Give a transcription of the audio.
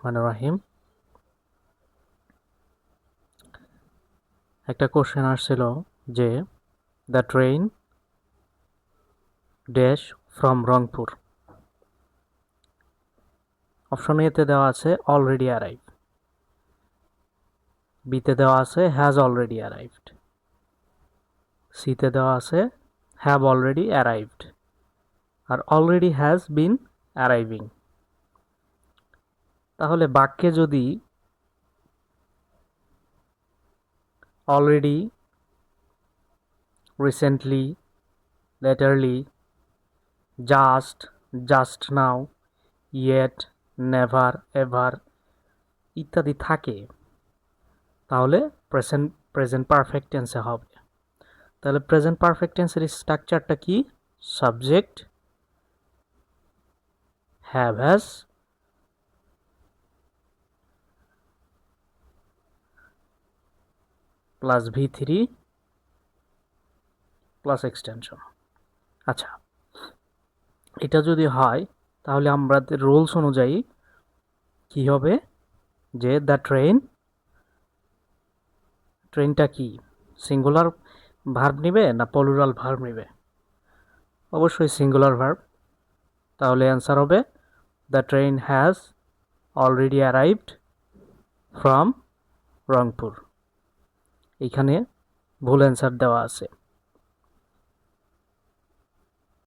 রহমানির রহিম। একটা কোশ্চেন আসছিল যে the train dash from Rangpur. Option এতে দেওয়া আছে অলরেডি অ্যারাইভ, বিতে দেওয়া আছে হ্যাজ অলরেডি অ্যারাইভড, সিতে দেওয়া আছে হ্যাভ অলরেডি অ্যারাইভড, আর অলরেডি হ্যাজ বিন অ্যারাইভিং। তাহলে বাক্যে যদি already, recently, latterly, just, just now, yet, never, ever ইত্যাদি থাকে তাহলে প্রেজেন্ট পারফেক্ট টেন্সে হবে। তাহলে প্রেজেন্ট পারফেক্ট টেন্সের স্ট্রাকচারটা কি? Subject, have has, plus V3 plus extension. আচ্ছা, এটা যদি হয় তাহলে আমাদের রুলস অনুযায়ী কি হবে যে দ্য ট্রেনটা কি সিঙ্গুলার ভার্ব নিবে না প্লুরাল ভার্ব নিবে? অবশ্যই সিঙ্গুলার ভার্ব। তাহলে অ্যান্সার হবে the train has already arrived from Rangpur. এখানে ভুল অ্যান্সার দেওয়া আছে।